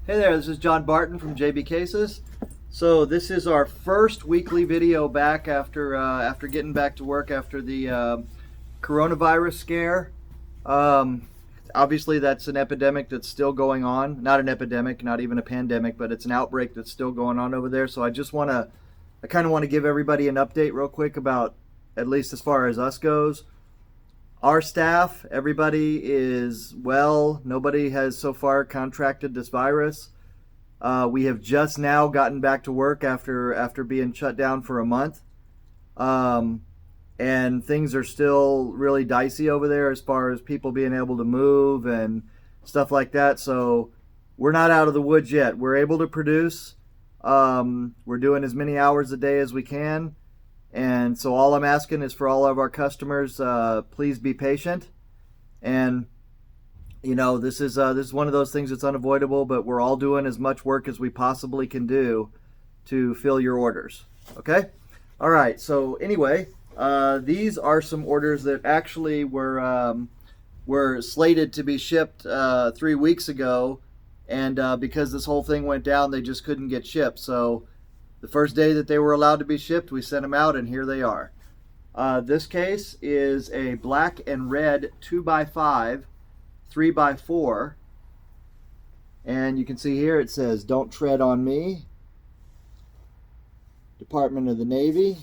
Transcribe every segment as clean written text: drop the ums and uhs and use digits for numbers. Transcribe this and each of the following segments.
Hey there, this is John Barton from JB Cases. So this is our first weekly video back after getting back to work after the coronavirus scare. Um, Obviously, that's an epidemic that's still going on. Not an epidemic, not even a pandemic, but it's an outbreak that's still going on over there. So I kind of want to give everybody an update real quick about, at least as far as us goes. Our staff, everybody is well. Nobody has so far contracted this virus. We have just now gotten back to work after being shut down for a month. And things are still really dicey over there as far as people being able to move and stuff like that. So we're not out of the woods yet. We're able to produce. We're doing as many hours a day as we can. And so all I'm asking is for all of our customers, please be patient. And you know, this is one of those things that's unavoidable, but we're all doing as much work as we possibly can do to fill your orders. Okay? All right. So anyway, these are some orders that actually were slated to be shipped 3 weeks ago, and because this whole thing went down, they just couldn't get shipped. So the first day that they were allowed to be shipped, we sent them out, and here they are. This case is a black and red 2x5, 3x4, and you can see here it says, "Don't tread on me, Department of the Navy,"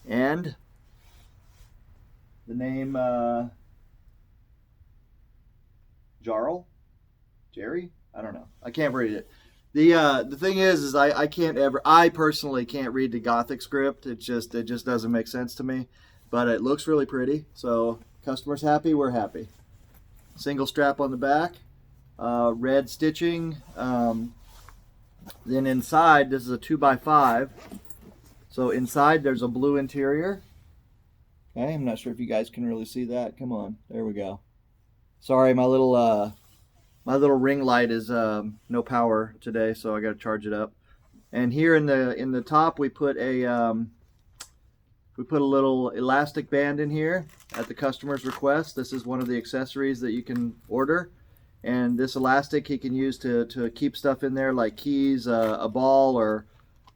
and the name Jerry? I don't know. I can't read it. The thing is I personally can't read the Gothic script. It just doesn't make sense to me. But it looks really pretty. So customers happy, we're happy. Single strap on the back, red stitching. Then inside, this is a 2x5. So inside there's a blue interior. Okay, I'm not sure if you guys can really see that. Come on, there we go. Sorry, my little ring light is no power today, so I got to charge it up. And here in the top, we put a little elastic band in here at the customer's request. This is one of the accessories that you can order, and this elastic he can use to keep stuff in there like keys, a ball, or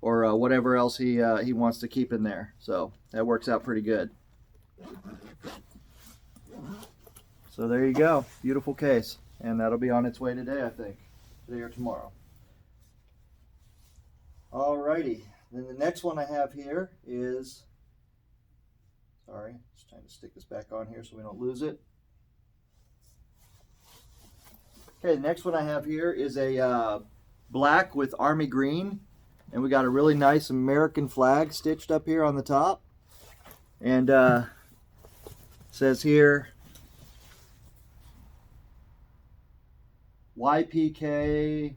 whatever else he wants to keep in there. So that works out pretty good. So there you go, beautiful case. And that'll be on its way today, I think. Today or tomorrow. Alrighty. Then the next one I have here is, sorry, just trying to stick this back on here so we don't lose it. Okay, the next one I have here is a black with army green. And we got a really nice American flag stitched up here on the top. And it says here, YPK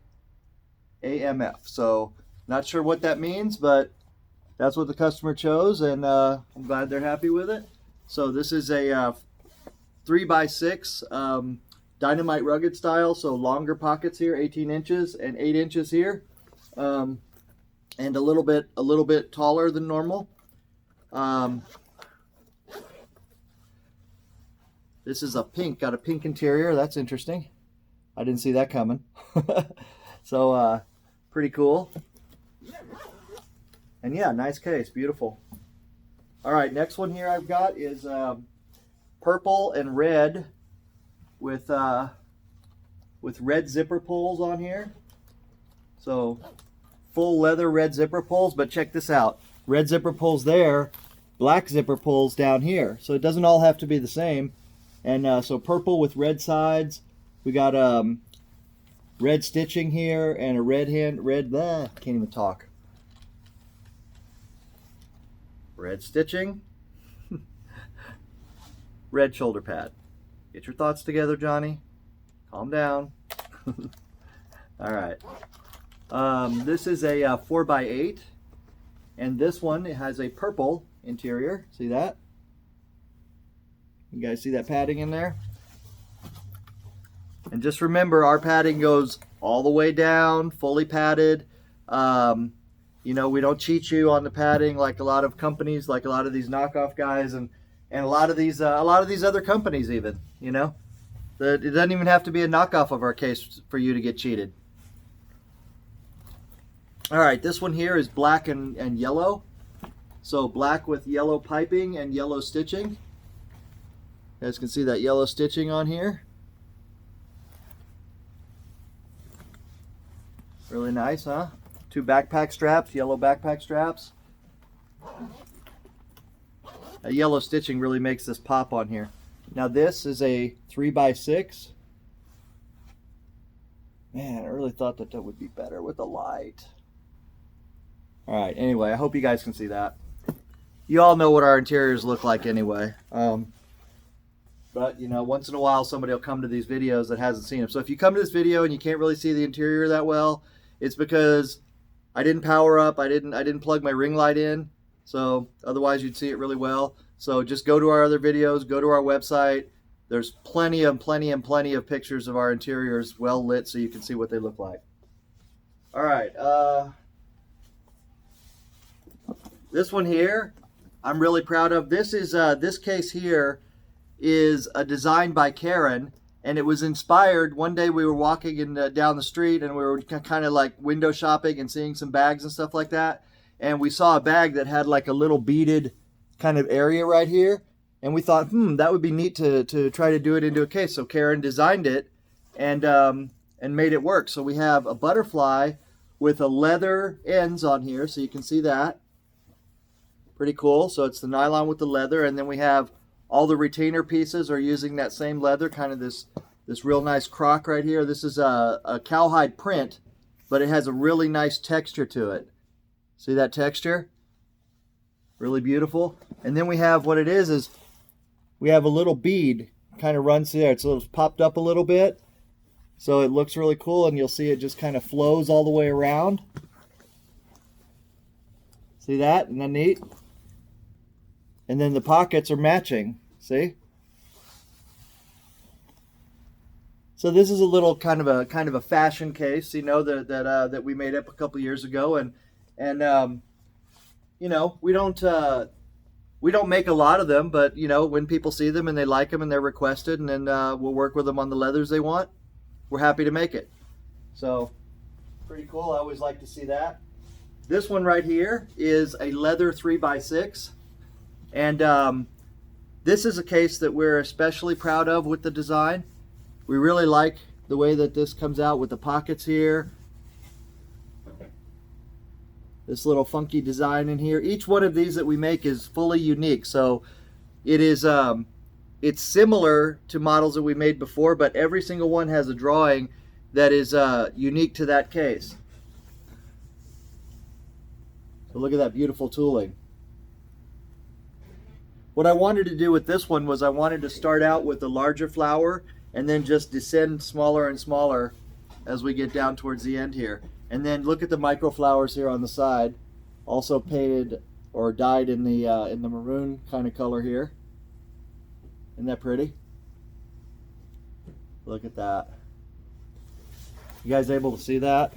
AMF. So not sure what that means, but that's what the customer chose, and I'm glad they're happy with it. So this is a 3x6 dynamite rugged style, so longer pockets here, 18 inches and 8 inches here, and a little bit taller than normal. This is a pink, got a pink interior. That's interesting. I didn't see that coming. So pretty cool. And yeah, nice case, beautiful. All right, next one here I've got is purple and red with red zipper pulls on here. So full leather red zipper pulls, but check this out. Red zipper pulls there, black zipper pulls down here. So it doesn't all have to be the same. And so purple with red sides. We got red stitching here and a can't even talk. Red stitching, red shoulder pad. Get your thoughts together, Johnny. Calm down. All right. This is a 4x8, and this one has a purple interior. See that? You guys see that padding in there? And just remember, our padding goes all the way down, fully padded. You know, we don't cheat you on the padding like a lot of companies, like a lot of these knockoff guys, and a lot of these other companies even. You know, It doesn't even have to be a knockoff of our case for you to get cheated. All right, this one here is black and yellow. So black with yellow piping and yellow stitching. You guys can see that yellow stitching on here. Really nice, huh? 2 backpack straps, yellow backpack straps. That yellow stitching really makes this pop on here. Now this is a 3x6. Man, I really thought that would be better with the light. All right, anyway, I hope you guys can see that. You all know what our interiors look like anyway. But, you know, once in a while somebody will come to these videos that hasn't seen them. So if you come to this video and you can't really see the interior that well, it's because I didn't power up, I didn't plug my ring light in. So otherwise you'd see it really well. So just go to our other videos, go to our website. There's plenty of pictures of our interiors well lit so you can see what they look like. All right, this one here, I'm really proud of. This is this case here is a design by Karen, and it was inspired. One day we were walking down the street, and we were kind of like window shopping and seeing some bags and stuff like that. And we saw a bag that had like a little beaded kind of area right here, and we thought, that would be neat to try to do it into a case. So Karen designed it and made it work. So we have a butterfly with a leather ends on here, so you can see that. Pretty cool. So it's the nylon with the leather, and then we have all the retainer pieces are using that same leather, kind of this real nice croc right here. This is a cowhide print, but it has a really nice texture to it. See that texture? Really beautiful. And then we have what it is we have a little bead kind of runs through there. It's popped up a little bit, so it looks really cool, and you'll see it just kind of flows all the way around. See that? Isn't that neat? And then the pockets are matching. See? So this is a little kind of a fashion case, you know, that we made up a couple years ago, and you know, we don't make a lot of them, but you know, when people see them and they like them and they're requested, and then we'll work with them on the leathers they want, we're happy to make it. So pretty cool. I always like to see that. This one right here is a leather 3x6. And this is a case that we're especially proud of with the design. We really like the way that this comes out with the pockets here. This little funky design in here. Each one of these that we make is fully unique. So it is, it's similar to models that we made before, but every single one has a drawing that is unique to that case. So look at that beautiful tooling. What I wanted to do with this one was I wanted to start out with the larger flower and then just descend smaller and smaller as we get down towards the end here. And then look at the micro flowers here on the side, also painted or dyed in the maroon kind of color here. Isn't that pretty? Look at that. You guys able to see that?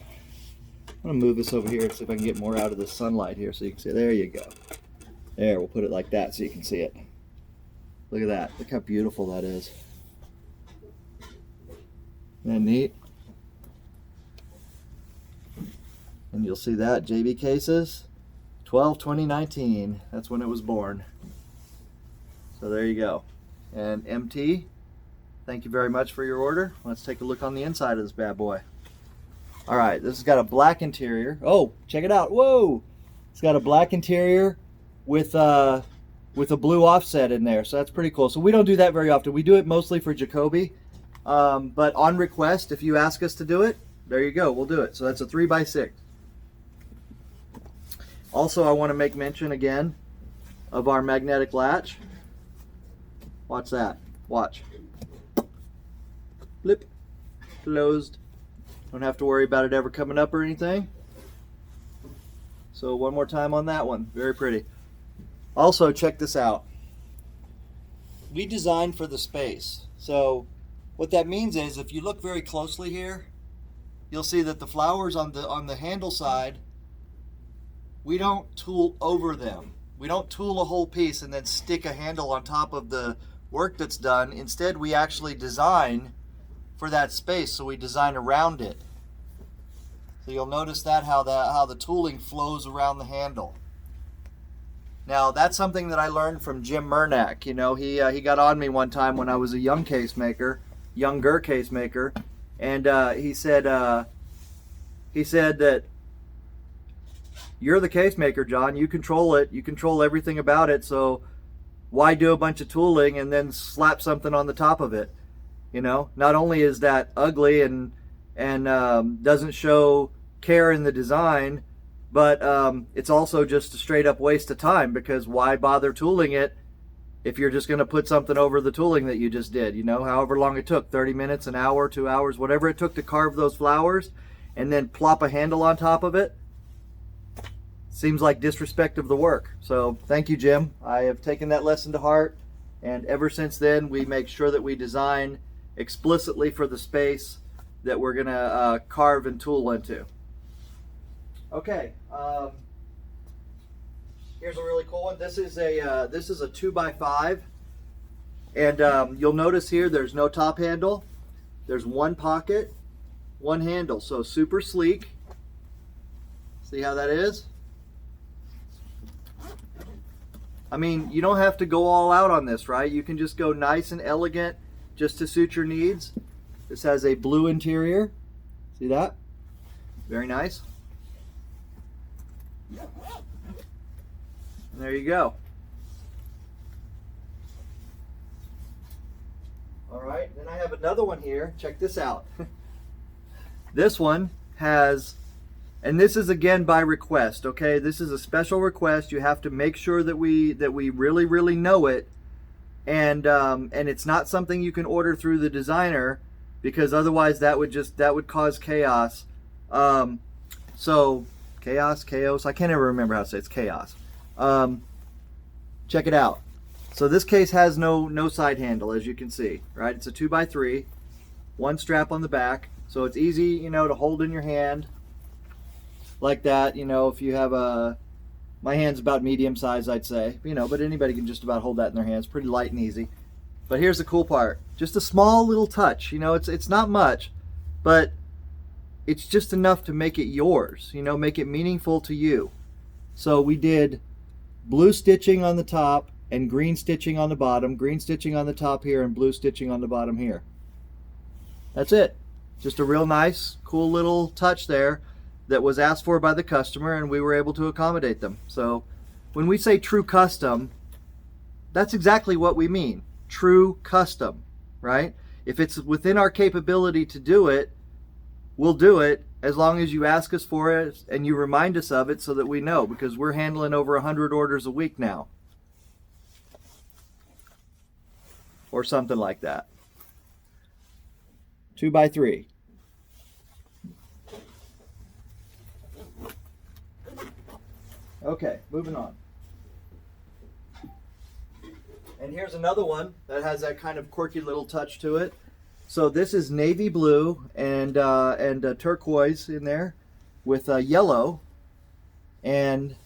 I'm gonna move this over here and see if I can get more out of the sunlight here so you can see. There you go. There, we'll put it like that so you can see it. Look at that. Look how beautiful that is. Isn't that neat? And you'll see that, JB Cases, 12/20/19. That's when it was born. So there you go. And MT, thank you very much for your order. Let's take a look on the inside of this bad boy. All right, this has got a black interior. Oh, check it out. Whoa! It's got a black interior with a blue offset in there, so that's pretty cool. So we don't do that very often. We do it mostly for Jacoby, but on request, if you ask us to do it, there you go, we'll do it. So that's a 3x6. Also, I want to make mention again of our magnetic latch. Watch that. Watch. Flip. Closed. Don't have to worry about it ever coming up or anything. So one more time on that one. Very pretty. Also, check this out. We designed for the space. So what that means is if you look very closely here, you'll see that the flowers on the handle side, we don't tool over them. We don't tool a whole piece and then stick a handle on top of the work that's done. Instead, we actually design for that space, so we design around it. So you'll notice that how the tooling flows around the handle. Now that's something that I learned from Jim Murnack. You know, he got on me one time when I was a younger case maker, and he said that you're the case maker, John. You control it. You control everything about it. So why do a bunch of tooling and then slap something on the top of it? You know, not only is that ugly and doesn't show care in the design, but it's also just a straight up waste of time, because why bother tooling it if you're just going to put something over the tooling that you just did, you know, however long it took, 30 minutes, an hour, 2 hours, whatever it took to carve those flowers, and then plop a handle on top of it. Seems like disrespect of the work. So thank you, Jim. I have taken that lesson to heart, and ever since then we make sure that we design explicitly for the space that we're going to carve and tool into. Okay, here's a really cool one. This is a 2x5, and you'll notice here there's no top handle. There's one pocket, one handle, so super sleek. See how that is? I mean, you don't have to go all out on this, right? You can just go nice and elegant just to suit your needs. This has a blue interior. See that? Very nice. And there you go. All right, then I have another one here. Check this out. This one has, and this is again by request, okay? This is a special request. You have to make sure that we really, really know it. And it's not something you can order through the designer, because otherwise that would cause chaos. So chaos, I can't ever remember how to say it. It's chaos. Check it out. So this case has no side handle, as you can see, right? It's a 2x3, one strap on the back, so it's easy, you know, to hold in your hand like that. You know, if you have my hand's about medium size, I'd say, you know, but anybody can just about hold that in their hands. Pretty light and easy. But here's the cool part. Just a small little touch. You know, it's not much, but it's just enough to make it yours, you know, make it meaningful to you. So we did blue stitching on the top and green stitching on the bottom, green stitching on the top here and blue stitching on the bottom here. That's it. Just a real nice, cool little touch there that was asked for by the customer, and we were able to accommodate them. So when we say true custom, that's exactly what we mean. True custom, right? If it's within our capability to do it, we'll do it, as long as you ask us for it and you remind us of it so that we know, because we're handling over 100 orders a week now. Or something like that. 2x3. Okay, moving on. And here's another one that has that kind of quirky little touch to it. So this is navy blue and turquoise in there with yellow and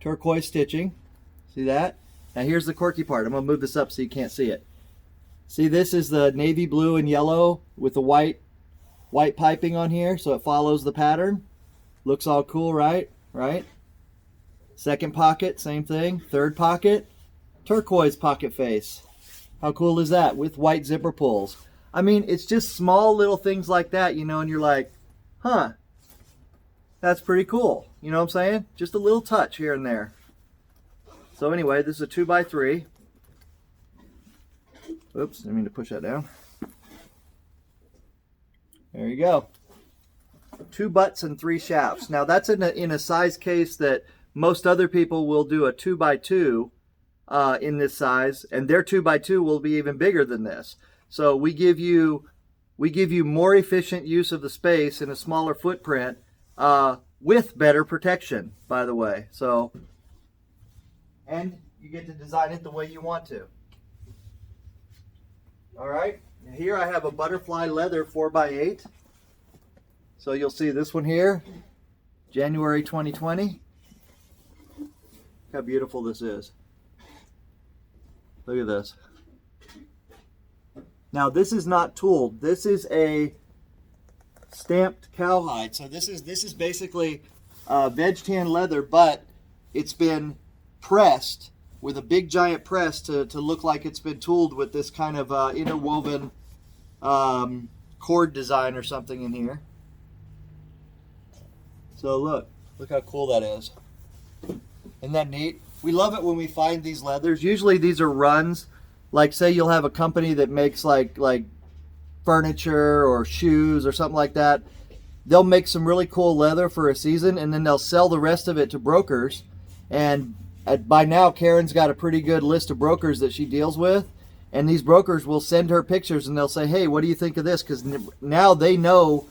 turquoise stitching. See that? Now here's the quirky part. I'm going to move this up so you can't see it. See, this is the navy blue and yellow with the white piping on here, so it follows the pattern. Looks all cool, right? Right? Second pocket, same thing. Third pocket, turquoise pocket face. How cool is that? With white zipper pulls. I mean, it's just small little things like that, you know, and you're like, huh, that's pretty cool. You know what I'm saying? Just a little touch here and there. So anyway, this is a 2x3. Oops, didn't mean to push that down. There you go. 2 butts and 3 shafts. Now that's in a size case that most other people will do a 2x2 in this size, and their 2x2 will be even bigger than this. So we give you more efficient use of the space in a smaller footprint with better protection, by the way. So, and you get to design it the way you want to. All right, here I have a butterfly leather 4x8. So you'll see this one here, January 2020. Look how beautiful this is. Look at this. Now this is not tooled. This is a stamped cowhide. So this is basically veg tan leather, but it's been pressed with a big giant press to look like it's been tooled with this kind of interwoven cord design or something in here. So look how cool that is. Isn't that neat? We love it when we find these leathers. Usually these are runs. Like say you'll have a company that makes like furniture or shoes or something like that. They'll make some really cool leather for a season and then they'll sell the rest of it to brokers. And by now Karen's got a pretty good list of brokers that she deals with. And these brokers will send her pictures and they'll say, hey, what do you think of this? Because now they know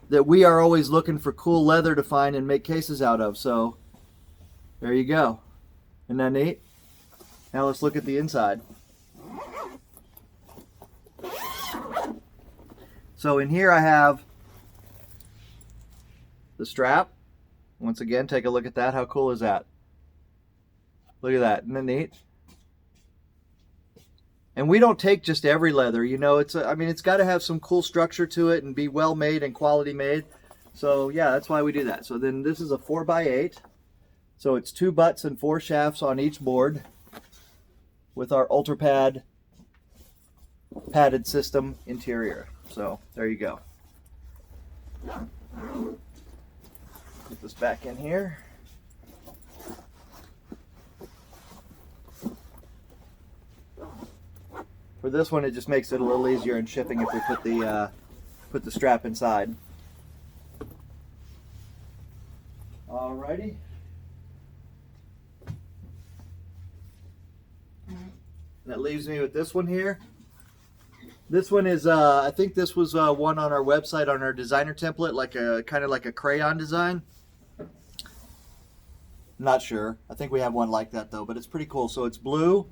that we are always looking for cool leather to find and make cases out of. So there you go. Isn't that neat? Now let's look at the inside. So in here I have the strap. Once again, take a look at that. How cool is that? Look at that. Isn't that neat? And we don't take just every leather. You know, it's got to have some cool structure to it and be well made and quality made. So yeah, that's why we do that. So then this is a 4x8. So it's 2 butts and 4 shafts on each board with our UltraPad padded system interior. So there you go. Put this back in here. For this one, it just makes it a little easier in shipping if we put the strap inside. Alrighty. That leaves me with this one here. This one is, I think this was one on our website on our designer template, like a kind of like a crayon design. Not sure. I think we have one like that though, but it's pretty cool. So it's blue.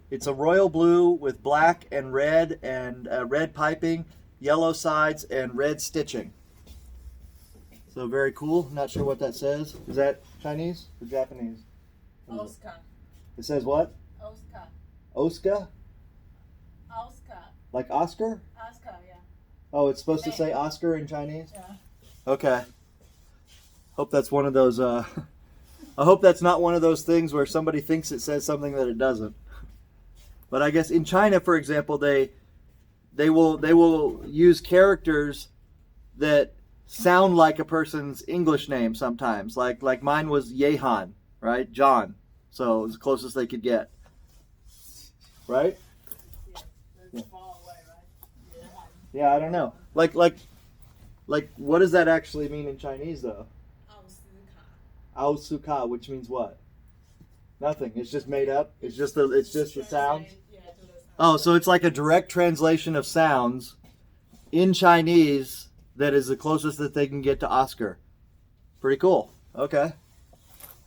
It's a royal blue with black and red piping, yellow sides, and red stitching. So very cool. Not sure what that says. Is that Chinese or Japanese? Oscar. It says what? Oscar. Oscar? Oscar. Like Oscar? Oscar, yeah. Oh, it's supposed to say Oscar in Chinese? Yeah. Okay. Hope that's one of those, I hope that's not one of those things where somebody thinks it says something that it doesn't. But I guess in China, for example, they will use characters that sound like a person's English name sometimes. Like mine was Yehan, right? John. So it was the closest they could get. Right? Yeah. Far away, right? Yeah, I don't know. Like what does that actually mean in Chinese though? Ao Suka, which means what? Nothing. It's just made up. It's just the sounds. Oh, so it's like a direct translation of sounds in Chinese that is the closest that they can get to Oscar. Pretty cool. Okay.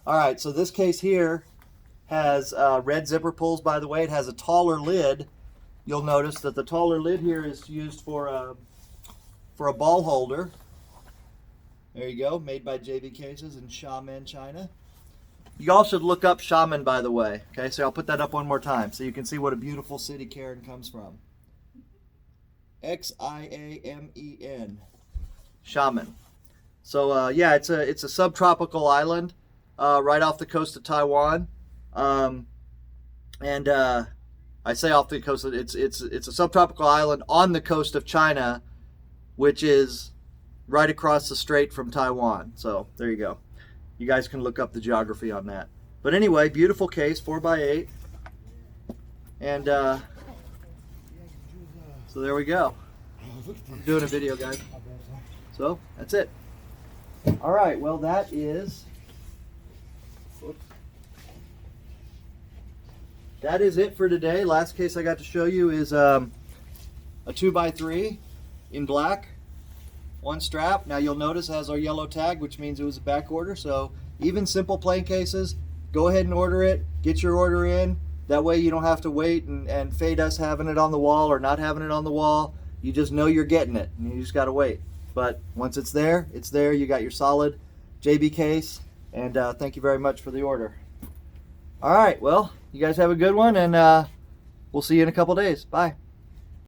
All right, so this case here has red zipper pulls, by the way. It has a taller lid. You'll notice that the taller lid here is used for a ball holder. There you go, made by JB Cases in Xiamen, China. You all should look up Xiamen, by the way. Okay, so I'll put that up one more time so you can see what a beautiful city Karen comes from. Xiamen. Xiamen. So yeah, it's a subtropical island right off the coast of Taiwan. I say off the coast. It's a subtropical island on the coast of China, which is right across the strait from Taiwan. So there you go. You guys can look up the geography on that. But anyway, beautiful case, 4x8. And so there we go. I'm doing a video, guys. So that's it. All right, well that is it for today. Last case I got to show you is a 2x3 in black. One strap. Now you'll notice it has our yellow tag, which means it was a back order. So even simple plain cases, go ahead and order it. Get your order in. That way you don't have to wait and fade us having it on the wall or not having it on the wall. You just know you're getting it, and you just got to wait. But once it's there, it's there. You got your solid JB case, and thank you very much for the order. All right, well, you guys have a good one, and We'll see you in a couple days. Bye.